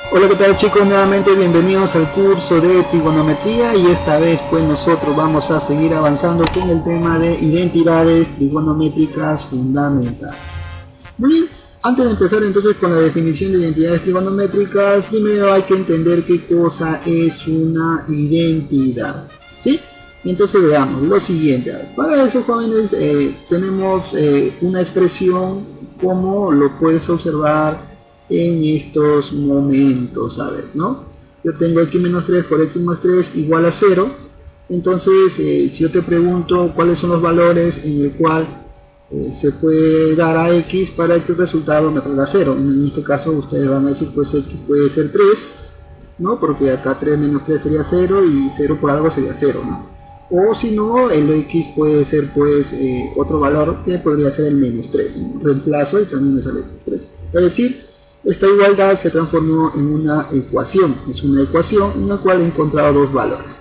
Hola, ¿qué tal chicos? Nuevamente bienvenidos al curso de trigonometría y esta vez pues nosotros vamos a seguir avanzando con el tema de identidades trigonométricas fundamentales. Muy bien, antes de empezar entonces con la definición de identidades trigonométricas, primero hay que entender qué cosa es una identidad, ¿sí? Entonces veamos lo siguiente. Para eso, jóvenes, tenemos una expresión como lo puedes observar en estos momentos. A ver, ¿no? Yo tengo x menos 3 por x más 3 igual a 0. Entonces, si yo te pregunto cuáles son los valores en el cual se puede dar a x para que el resultado me traiga 0. En este caso, ustedes van a decir, pues x puede ser 3, ¿no? Porque acá 3 menos 3 sería 0 y 0 por algo sería 0, ¿no? O si no, el x puede ser pues otro valor que podría ser el menos 3, ¿no? Reemplazo y también me sale 3. Es decir, esta igualdad se transformó en una ecuación. Es una ecuación en la cual he encontrado dos valores.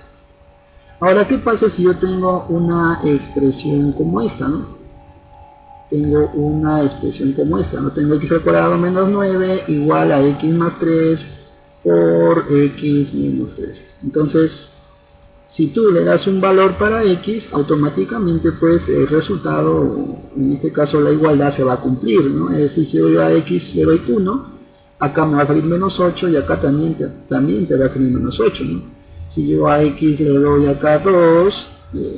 Ahora, ¿qué pasa si yo tengo una expresión como esta, ¿no? Tengo una expresión como esta, ¿no? Tengo x al cuadrado menos 9 igual a x más 3 por x menos 3. Entonces, si tú le das un valor para x, automáticamente pues el resultado, en este caso la igualdad se va a cumplir, ¿no? Es decir, si yo a x le doy 1, acá me va a salir menos 8 y acá también te va a salir menos 8, ¿no? Si yo a x le doy acá 2,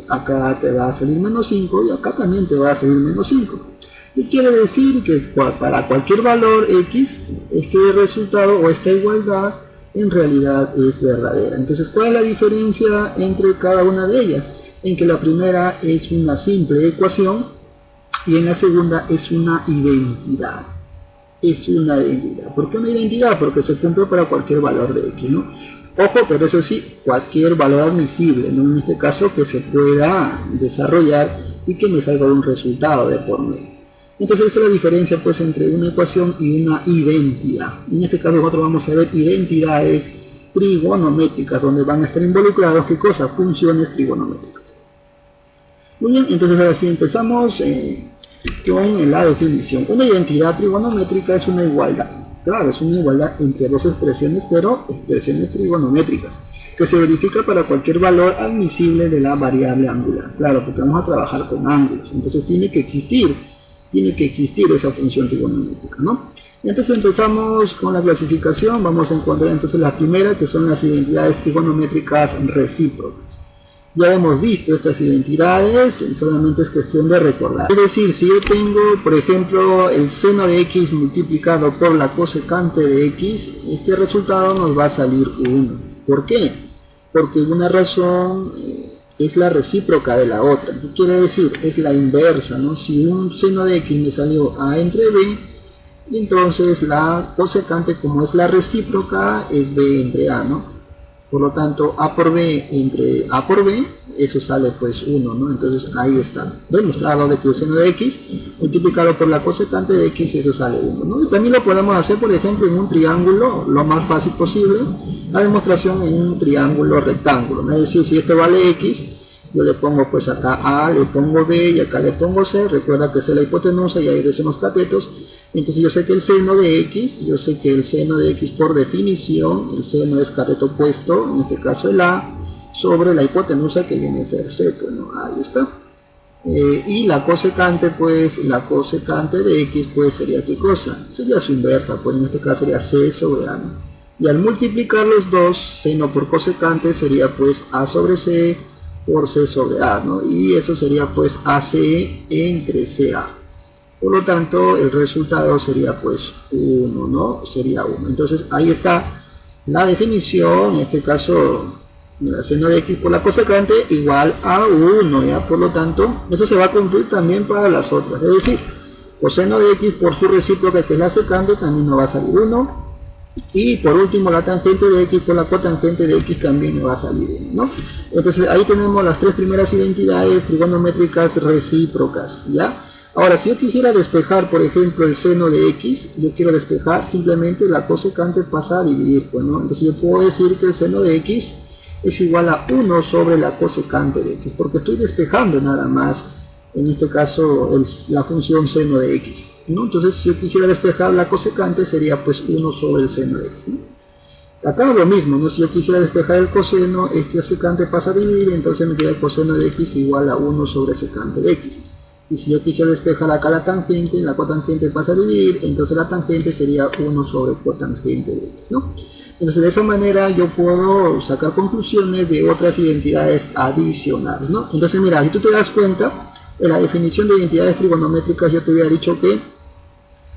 acá te va a salir menos 5 y acá también te va a salir menos 5. ¿Qué quiere decir? Que para cualquier valor x, este resultado o esta igualdad en realidad es verdadera. Entonces, ¿cuál es la diferencia entre cada una de ellas? En que la primera es una simple ecuación y en la segunda es una identidad. Es una identidad. ¿Por qué una identidad? Porque se cumple para cualquier valor de x, ¿no? Ojo, pero eso sí, cualquier valor admisible, ¿no? En este caso que se pueda desarrollar y que me salga un resultado de por medio. Entonces esta es la diferencia pues entre una ecuación y una identidad. En este caso nosotros vamos a ver identidades trigonométricas donde van a estar involucrados, ¿qué cosa? Funciones trigonométricas. Muy bien, entonces ahora sí empezamos con la definición. Una identidad trigonométrica es una igualdad. Claro, es una igualdad entre dos expresiones, pero expresiones trigonométricas, que se verifica para cualquier valor admisible de la variable angular. Claro, porque vamos a trabajar con ángulos, entonces tiene que existir esa función trigonométrica, ¿no? Entonces empezamos con la clasificación. Vamos a encontrar entonces la primera, que son las identidades trigonométricas recíprocas. Ya hemos visto estas identidades, solamente es cuestión de recordar. Es decir, si yo tengo, por ejemplo, el seno de x multiplicado por la cosecante de x, este resultado nos va a salir 1. ¿Por qué? Porque una razón es la recíproca de la otra. ¿Qué quiere decir? Es la inversa, ¿no? Si un seno de x me salió a entre b, entonces la cosecante, como es la recíproca, es b entre a, ¿no? Por lo tanto, a por b entre a por b, eso sale pues 1, ¿no? Entonces ahí está, demostrado de que el seno de x multiplicado por la cosecante de x, eso sale 1, ¿no? Y también lo podemos hacer, por ejemplo, en un triángulo, lo más fácil posible, la demostración en un triángulo rectángulo, ¿no? Es decir, si esto vale x, yo le pongo pues acá a, le pongo b y acá le pongo c. Recuerda que es la hipotenusa y ahí son los catetos. Entonces yo sé que el seno de x, por definición, el seno es cateto opuesto, en este caso el a, sobre la hipotenusa que viene a ser c, pues, ¿no? Ahí está. Y la cosecante, pues la cosecante de x, pues sería ¿qué cosa? Sería su inversa, pues en este caso sería c sobre a, ¿no? Y al multiplicar los dos, seno por cosecante, sería pues a sobre c por c sobre a, ¿no? Y eso sería pues ac entre ca. Por lo tanto, el resultado sería pues 1, ¿no? Sería 1. Entonces, ahí está la definición, en este caso, el seno de x por la cosecante igual a 1, ¿ya? Por lo tanto, eso se va a cumplir también para las otras. Es decir, coseno de x por su recíproca, que es la secante, también nos va a salir 1. Y por último, la tangente de x por la cotangente de x también me va a salir 1, ¿no? Entonces, ahí tenemos las tres primeras identidades trigonométricas recíprocas, ¿ya? Ahora, si yo quisiera despejar, por ejemplo, el seno de x, yo quiero despejar, simplemente la cosecante pasa a dividir, pues, ¿no? Entonces yo puedo decir que el seno de x es igual a 1 sobre la cosecante de x, porque estoy despejando nada más, en este caso, la función seno de x, ¿no? Entonces, si yo quisiera despejar la cosecante, sería pues 1 sobre el seno de x, ¿no? Acá lo mismo, ¿no? Si yo quisiera despejar el coseno, este secante pasa a dividir, entonces me queda el coseno de x igual a 1 sobre secante de x. Y si yo quisiera despejar acá la cotangente pasa a dividir, entonces la tangente sería 1 sobre cotangente de x, ¿no? Entonces de esa manera yo puedo sacar conclusiones de otras identidades adicionales, ¿no? Entonces mira, si tú te das cuenta, en la definición de identidades trigonométricas yo te había dicho que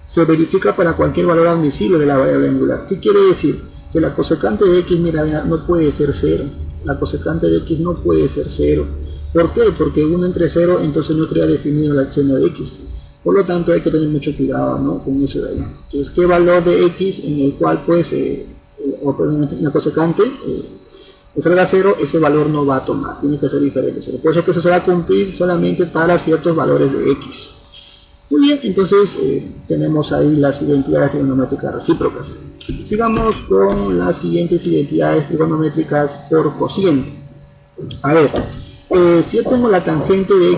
se verifica para cualquier valor admisible de la variable angular. ¿Qué quiere decir? Que la cosecante de x, mira, no puede ser 0. La cosecante de x no puede ser 0. ¿Por qué? Porque 1 entre 0, entonces no estaría definido el seno de x. Por lo tanto, hay que tener mucho cuidado, ¿no? Con eso de ahí. Entonces, ¿qué valor de x en el cual, pues, la cosecante salga 0, ese valor no va a tomar? Tiene que ser diferente. Por eso que eso se va a cumplir solamente para ciertos valores de x. Muy bien, entonces tenemos ahí las identidades trigonométricas recíprocas. Sigamos con las siguientes identidades trigonométricas por cociente. A ver, si yo tengo la tangente de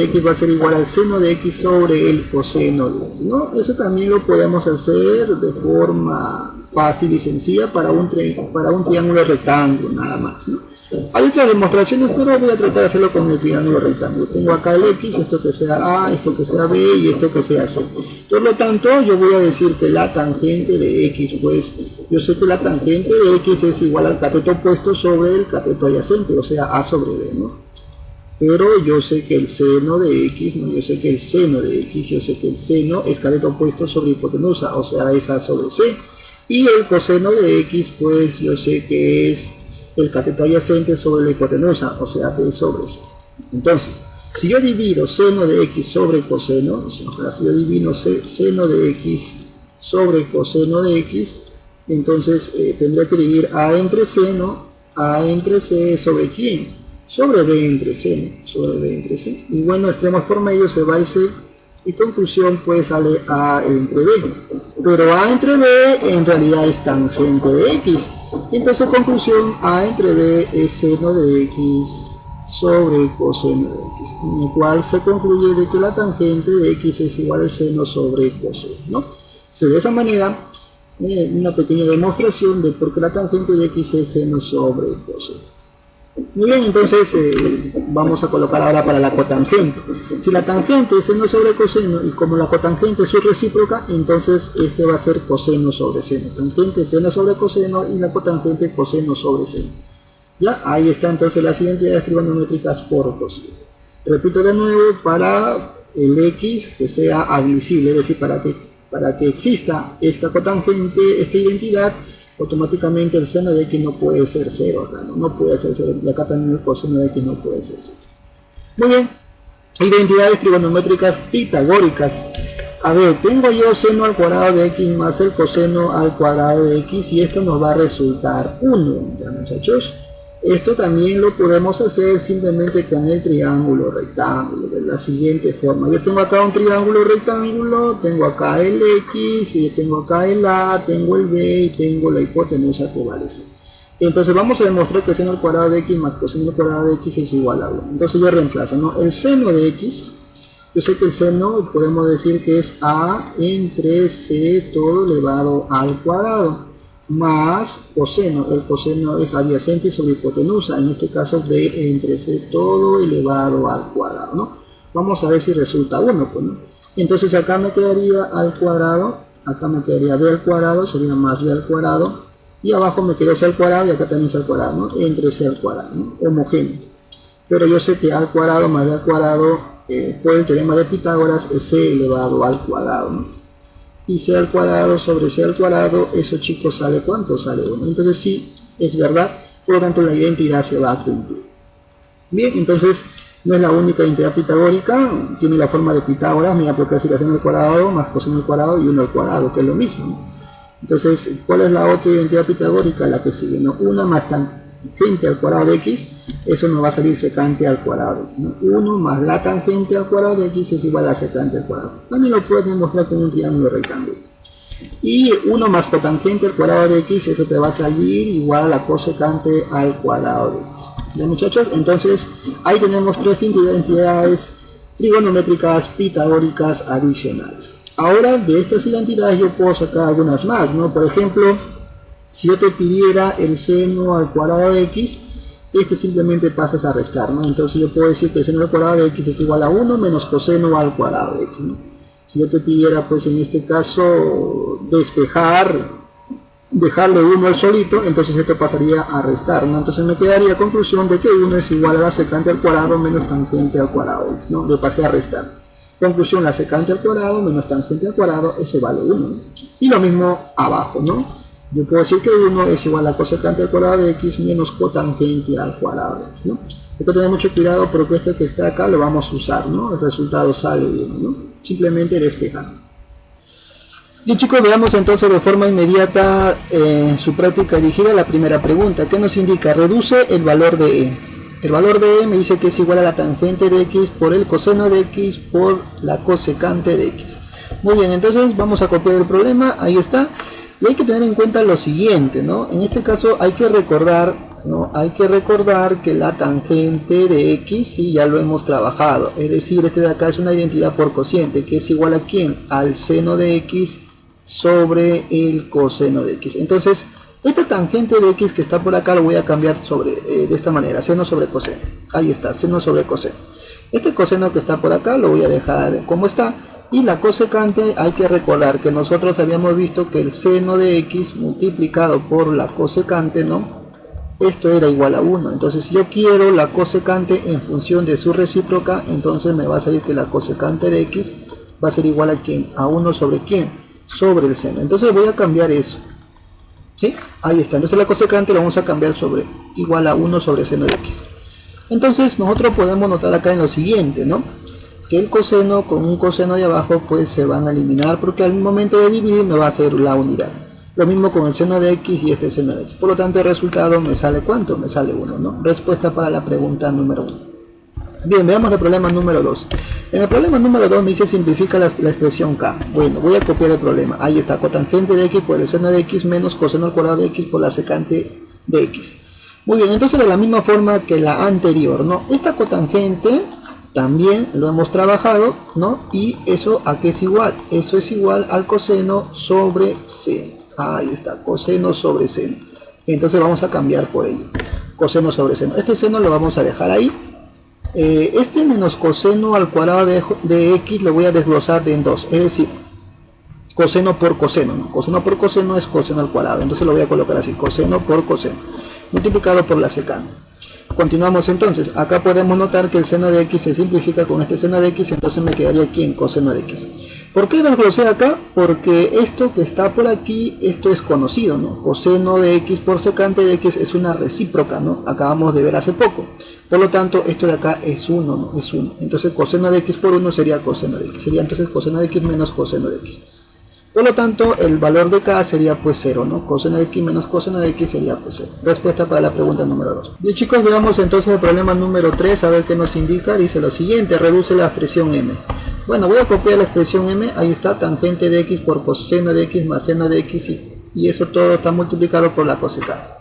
x va a ser igual al seno de x sobre el coseno de x, ¿no? Eso también lo podemos hacer de forma fácil y sencilla para un triángulo rectángulo, nada más, ¿no? Hay otras demostraciones, pero voy a tratar de hacerlo con el triángulo rectángulo. Tengo acá el x, esto que sea a, esto que sea b y esto que sea c. Por lo tanto, yo voy a decir que la tangente de x, pues yo sé que la tangente de x es igual al cateto opuesto sobre el cateto adyacente, o sea, a sobre b, ¿no? Pero yo sé que el seno de x, ¿no? Yo sé que el seno es cateto opuesto sobre hipotenusa, o sea, es a sobre c. Y el coseno de x, pues yo sé que es el cateto adyacente sobre la hipotenusa, o sea, b sobre c. Entonces, si yo divido seno de x sobre coseno, o sea, si yo divido seno de x sobre coseno de x, entonces tendría que dividir a entre c, ¿no? A entre c sobre quién? Sobre b entre c, ¿no? Sobre b entre c. Y bueno, extremos por medio se va el c, y conclusión pues sale a entre b. Pero a entre b en realidad es tangente de x. Entonces conclusión, a entre b es seno de x sobre coseno de x, en el cual se concluye de que la tangente de x es igual al seno sobre coseno, ¿no? De esa manera, una pequeña demostración de por qué la tangente de x es seno sobre coseno. Muy bien, entonces vamos a colocar ahora para la cotangente. Si la tangente es seno sobre coseno y como la cotangente es su recíproca, entonces este va a ser coseno sobre seno. Tangente seno sobre coseno y la cotangente coseno sobre seno. Ya, ahí está entonces las identidades trigonométricas por coseno. Repito de nuevo, para el x que sea admisible, es decir, para que exista esta cotangente, esta identidad, automáticamente el seno de x no puede ser 0 acá, no puede ser 0, y acá también el coseno de x no puede ser 0. Muy bien, identidades trigonométricas pitagóricas. A ver, tengo yo seno al cuadrado de x más el coseno al cuadrado de x y esto nos va a resultar 1, ya muchachos. Esto también lo podemos hacer simplemente con el triángulo rectángulo, de la siguiente forma. Yo tengo acá un triángulo rectángulo, tengo acá el x, y tengo acá el a, tengo el b y tengo la hipotenusa que vale c. Entonces vamos a demostrar que seno al cuadrado de x más coseno al cuadrado de x es igual a 1. Entonces yo reemplazo, ¿no? El seno de x, yo sé que el seno podemos decir que es a entre c todo elevado al cuadrado, más coseno, el coseno es adyacente sobre hipotenusa, en este caso b entre c todo elevado al cuadrado, ¿no? Vamos a ver si resulta 1, pues, ¿no? Entonces acá me quedaría al cuadrado, acá me quedaría b al cuadrado, sería más b al cuadrado, y abajo me quedó c al cuadrado y acá también c al cuadrado, ¿no? Entre c al cuadrado, ¿no? Homogéneos. Pero yo sé que a al cuadrado más b al cuadrado, por el teorema de Pitágoras, es c elevado al cuadrado, ¿no? Y c al cuadrado sobre c al cuadrado, eso chicos sale ¿cuánto? Sale 1. Entonces sí, es verdad, por lo tanto la identidad se va a cumplir. Bien, entonces no es la única identidad pitagórica, tiene la forma de Pitágoras, mira, porque así la seno al cuadrado más coseno al cuadrado y 1 al cuadrado, que es lo mismo, ¿no? Entonces, ¿cuál es la otra identidad pitagórica? La que sigue, ¿no? 1 más tangente al cuadrado de x, eso nos va a salir secante al cuadrado de x, ¿no? 1 más la tangente al cuadrado de x es igual a secante al cuadrado. También lo puedes demostrar con un triángulo rectángulo. Y 1 más cotangente al cuadrado de x, eso te va a salir igual a la cosecante al cuadrado de x. ¿Ya muchachos? Entonces, ahí tenemos 3 identidades trigonométricas pitagóricas adicionales. Ahora, de estas identidades yo puedo sacar algunas más, ¿no? Por ejemplo, Si yo te pidiera el seno al cuadrado de x, este simplemente pasas a restar, ¿no? Entonces yo puedo decir que el seno al cuadrado de x es igual a 1 menos coseno al cuadrado de x, ¿no? Si yo te pidiera, pues en este caso, dejarle 1 al solito, entonces esto pasaría a restar, ¿no? Entonces me quedaría conclusión de que 1 es igual a la secante al cuadrado menos tangente al cuadrado de x, ¿no? Le pasé a restar. Conclusión, la secante al cuadrado menos tangente al cuadrado, eso vale 1, ¿no? Y lo mismo abajo, ¿no? Yo puedo decir que 1 es igual a cosecante al cuadrado de x menos cotangente al cuadrado de x, ¿no? Hay que tener mucho cuidado porque esto que está acá lo vamos a usar, ¿no? El resultado sale 1, ¿no? Simplemente despejar. Bien chicos, veamos entonces de forma inmediata su práctica dirigida a la primera pregunta. ¿Qué nos indica? Reduce el valor de e. El valor de e me dice que es igual a la tangente de x por el coseno de x por la cosecante de x. Muy bien, entonces vamos a copiar el problema, ahí está. Y hay que tener en cuenta lo siguiente, ¿no? En este caso hay que recordar, ¿no? Hay que recordar que la tangente de x, sí, ya lo hemos trabajado. Es decir, este de acá es una identidad por cociente, que es igual a ¿quién? Al seno de x sobre el coseno de x. Entonces, esta tangente de x que está por acá lo voy a cambiar de esta manera, seno sobre coseno. Ahí está, seno sobre coseno. Este coseno que está por acá lo voy a dejar como está. Y la cosecante, hay que recordar que nosotros habíamos visto que el seno de x multiplicado por la cosecante, ¿no? Esto era igual a 1. Entonces si yo quiero la cosecante en función de su recíproca, entonces me va a salir que la cosecante de x va a ser igual a ¿quién? A 1 sobre ¿quién? Sobre el seno. Entonces voy a cambiar eso, ¿sí? Ahí está. Entonces la cosecante lo vamos a cambiar sobre igual a 1 sobre seno de x. Entonces nosotros podemos notar acá en lo siguiente, ¿no? Que el coseno con un coseno de abajo pues se van a eliminar porque al momento de dividir me va a hacer la unidad. Lo mismo con el seno de x y este seno de x. Por lo tanto el resultado me sale ¿cuánto? Me sale 1, ¿no? Respuesta para la pregunta número 1. Bien, veamos el problema número 2. En el problema número 2 me dice simplifica la expresión k. Bueno, voy a copiar el problema. Ahí está, cotangente de x por el seno de x menos coseno al cuadrado de x por la secante de x. Muy bien, entonces de la misma forma que la anterior, ¿no? Esta cotangente también lo hemos trabajado, ¿no? Y eso ¿a qué es igual? Eso es igual al coseno sobre seno. Ahí está, coseno sobre seno. Entonces vamos a cambiar por ello. Coseno sobre seno. Este seno lo vamos a dejar ahí. Este menos coseno al cuadrado de x lo voy a desglosar en dos. Es decir, coseno por coseno, ¿no? Coseno por coseno es coseno al cuadrado. Entonces lo voy a colocar así, coseno por coseno, multiplicado por la secante. Continuamos entonces, acá podemos notar que el seno de x se simplifica con este seno de x, entonces me quedaría aquí en coseno de x. ¿Por qué desglosé acá? Porque esto que está por aquí, esto es conocido, ¿no? Coseno de x por secante de x es una recíproca, ¿no? Acabamos de ver hace poco. Por lo tanto, esto de acá es 1, ¿no? Es 1. Entonces coseno de x por 1 sería coseno de x. Sería entonces coseno de x menos coseno de x. Por lo tanto, el valor de k sería pues 0, ¿no? Coseno de x menos coseno de x sería pues 0. Respuesta para la pregunta número 2. Bien chicos, veamos entonces el problema número 3, a ver qué nos indica. Dice lo siguiente, reduce la expresión m. Bueno, voy a copiar la expresión m, ahí está, tangente de x por coseno de x más seno de x y eso todo está multiplicado por la cosecante.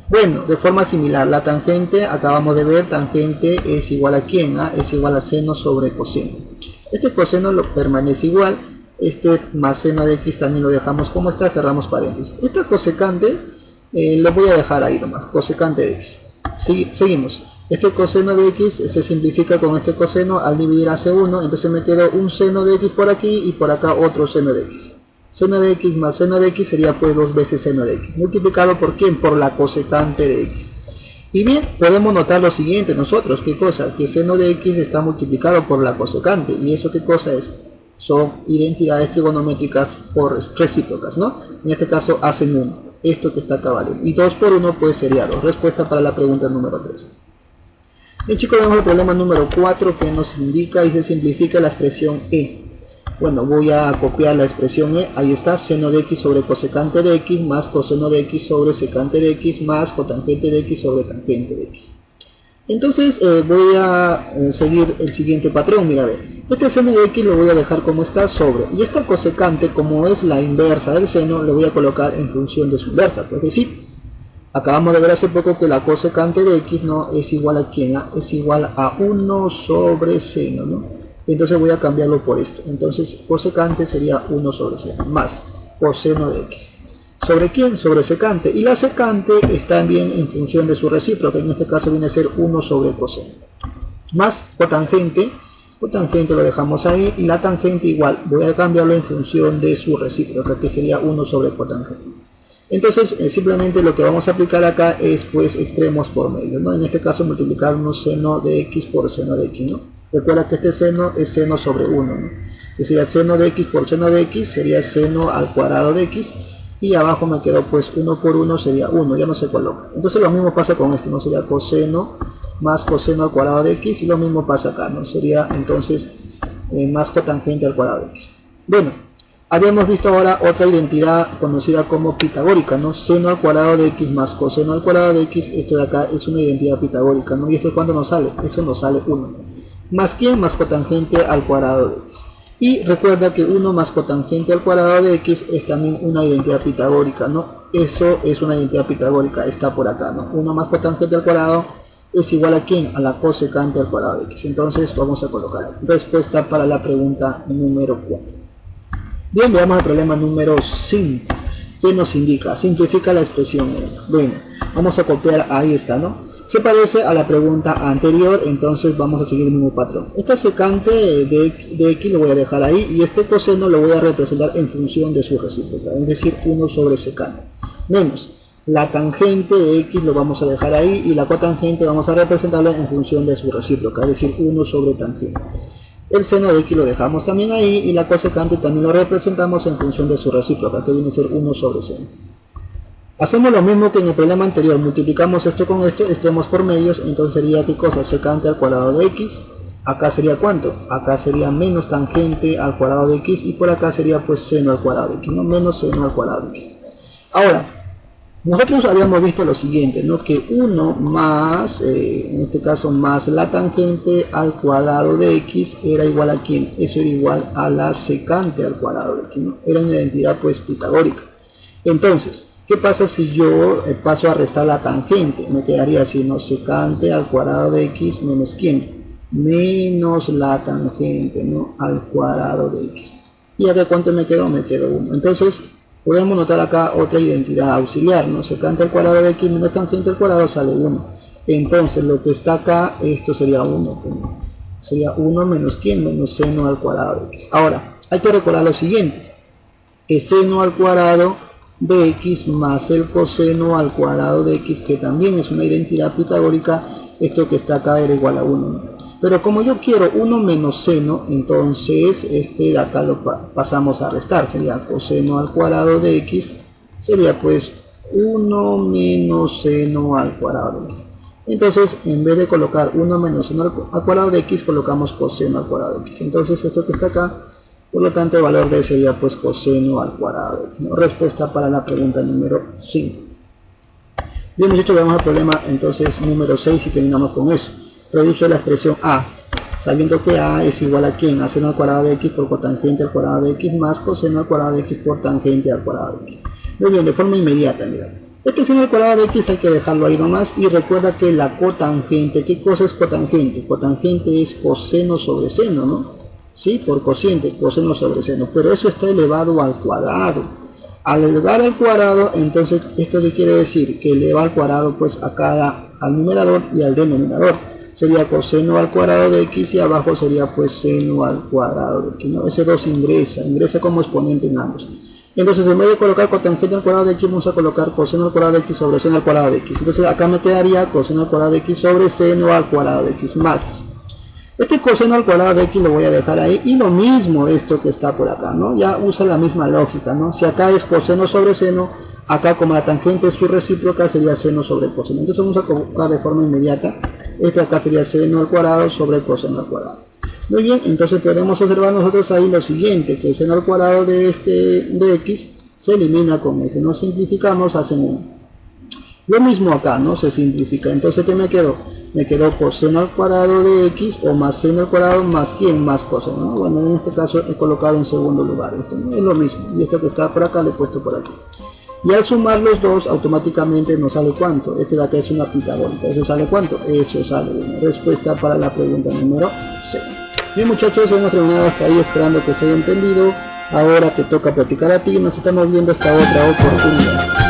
Bueno, de forma similar, la tangente, acabamos de ver, tangente es igual a ¿quién? Es igual a seno sobre coseno. Este coseno lo permanece igual. Este más seno de x también lo dejamos como está, cerramos paréntesis. Esta cosecante lo voy a dejar ahí nomás, cosecante de x. Seguimos. Este coseno de x se simplifica con este coseno, al dividir hace 1, entonces me quedó un seno de x por aquí y por acá otro seno de x. Seno de x más seno de x sería pues 2 veces seno de x, multiplicado por ¿quién? Por la cosecante de x. Y bien, podemos notar lo siguiente nosotros, ¿qué cosa? Que seno de x está multiplicado por la cosecante, ¿y eso qué cosa es? Son identidades trigonométricas por recíprocas, ¿no? En este caso hacen 1, esto que está acá vale, y 2 por 1 pues sería 2. Respuesta para la pregunta número 3. Bien chicos, vemos el problema número 4 que nos indica y se simplifica la expresión e. Bueno, voy a copiar la expresión e, ahí está, seno de x sobre cosecante de x más coseno de x sobre secante de x más cotangente de x sobre tangente de x. Entonces voy a seguir el siguiente patrón, mira a ver. Este seno de x lo voy a dejar como está sobre, y esta cosecante, como es la inversa del seno, lo voy a colocar en función de su inversa, pues decir, acabamos de ver hace poco que la cosecante de x no es igual a ¿quién? Es igual a 1 sobre seno, ¿no? Entonces voy a cambiarlo por esto. Entonces cosecante sería 1 sobre seno más coseno de x. ¿Sobre quién? Sobre secante. Y la secante está también en función de su recíproca, en este caso viene a ser 1 sobre coseno. Más cotangente, cotangente lo dejamos ahí, y la tangente igual, voy a cambiarlo en función de su recíproca, que sería 1 sobre cotangente. Entonces simplemente lo que vamos a aplicar acá es pues extremos por medio, ¿no? En este caso multiplicar un seno de x por seno de x, ¿no? Recuerda que este seno es seno sobre 1, ¿no? Que sería seno de x por seno de x, sería seno al cuadrado de x, y abajo me quedó pues 1 por 1 sería 1, ya no se coloca. Entonces lo mismo pasa con esto, ¿no? Sería coseno más coseno al cuadrado de x, y lo mismo pasa acá, ¿no? Sería entonces más cotangente al cuadrado de x. Bueno, habíamos visto ahora otra identidad conocida como pitagórica, ¿no? Seno al cuadrado de x más coseno al cuadrado de x, esto de acá es una identidad pitagórica, ¿no? Y esto cuando nos sale, eso nos sale 1. ¿Más quién? Más cotangente al cuadrado de x. Y recuerda que 1 más cotangente al cuadrado de x es también una identidad pitagórica, ¿no? Eso es una identidad pitagórica, está por acá, ¿no? 1 más cotangente al cuadrado es igual a ¿quién? A la cosecante al cuadrado de x. Entonces vamos a colocar respuesta para la pregunta número 4. Bien, veamos el problema número 5. ¿Qué nos indica? Simplifica la expresión. Bueno, vamos a copiar, ahí está, ¿no? Se parece a la pregunta anterior, entonces vamos a seguir el mismo patrón. Esta secante de x lo voy a dejar ahí, y este coseno lo voy a representar en función de su recíproca, es decir, 1 sobre secante. Menos la tangente de x lo vamos a dejar ahí, y la cotangente vamos a representarla en función de su recíproca, es decir, 1 sobre tangente. El seno de x lo dejamos también ahí, y la cosecante también lo representamos en función de su recíproca, que viene a ser 1 sobre seno. Hacemos lo mismo que en el problema anterior, multiplicamos esto con esto, extremos por medios, entonces sería ¿qué cosa? Secante al cuadrado de x, acá sería ¿cuánto? Acá sería menos tangente al cuadrado de x, y por acá sería pues seno al cuadrado de x, ¿no? Menos seno al cuadrado de x. Ahora, nosotros habíamos visto lo siguiente, ¿no? Que 1 más, en este caso más la tangente al cuadrado de x era igual a ¿quién? Eso era igual a la secante al cuadrado de x, ¿no? Era una identidad pues pitagórica. Entonces, ¿qué pasa si yo paso a restar la tangente? Me quedaría así, ¿no? Secante al cuadrado de x menos ¿quién? Menos la tangente, ¿no? Al cuadrado de x. ¿Y acá cuánto me quedó? Me quedó 1. Entonces, podemos notar acá otra identidad auxiliar, ¿no? Secante al cuadrado de x menos tangente al cuadrado sale 1. Entonces, lo que está acá, esto sería 1. Sería 1 menos ¿quién? Menos seno al cuadrado de x. Ahora, hay que recordar lo siguiente. Que seno al cuadrado de x más el coseno al cuadrado de x, que también es una identidad pitagórica, esto que está acá era igual a 1, ¿no? Pero como yo quiero 1 menos seno, entonces este de acá lo pasamos a restar, sería coseno al cuadrado de x, sería pues 1 menos seno al cuadrado de x. Entonces, en vez de colocar 1 menos seno al cuadrado de x, colocamos coseno al cuadrado de x. Entonces, esto que está acá, por lo tanto, el valor de sería pues coseno al cuadrado de x, ¿no? Respuesta para la pregunta número 5. Bien, muchachos, vamos al problema entonces número 6 y terminamos con eso. Reduce la expresión a, sabiendo que a es igual a ¿quién? A seno al cuadrado de x por cotangente al cuadrado de x más coseno al cuadrado de x por tangente al cuadrado de x. Muy bien, de forma inmediata, mira. Este seno al cuadrado de x hay que dejarlo ahí nomás, y recuerda que la cotangente, ¿qué cosa es cotangente? Cotangente es coseno sobre seno, ¿no? Sí, por cociente, coseno sobre seno, pero eso está elevado al cuadrado. Al elevar al cuadrado, entonces, ¿esto qué quiere decir? Que eleva al cuadrado pues al numerador y al denominador. Sería coseno al cuadrado de x, y abajo sería pues seno al cuadrado de x, ¿no? Ese 2 ingresa como exponente en ambos. Entonces, en vez de colocar cotangente al cuadrado de x, vamos a colocar coseno al cuadrado de x sobre seno al cuadrado de x. Entonces, acá me quedaría coseno al cuadrado de x sobre seno al cuadrado de x más. Este coseno al cuadrado de x lo voy a dejar ahí, y lo mismo esto que está por acá, ¿no? Ya usa la misma lógica, ¿no? Si acá es coseno sobre seno, acá como la tangente es su recíproca, sería seno sobre coseno. Entonces vamos a colocar de forma inmediata, este acá sería seno al cuadrado sobre coseno al cuadrado. Muy bien, entonces podemos observar nosotros ahí lo siguiente, que el seno al cuadrado de x se elimina con este, nos simplificamos, hacen 1. Lo mismo acá, ¿no? Se simplifica. Entonces, ¿qué me quedó? Me quedó coseno al cuadrado de x, o más seno al cuadrado más ¿quién? Más coseno, ¿no? Bueno, en este caso he colocado en segundo lugar esto, ¿no? Es lo mismo, y esto que está por acá le he puesto por aquí. Y al sumar los dos, automáticamente nos sale ¿cuánto? Este de acá es una pitagórica. ¿Eso sale cuánto? Eso sale 1. Respuesta para la pregunta número 6. Bien, muchachos, hemos terminado hasta ahí, esperando que se haya entendido. Ahora te toca practicar a ti, nos estamos viendo hasta otra oportunidad.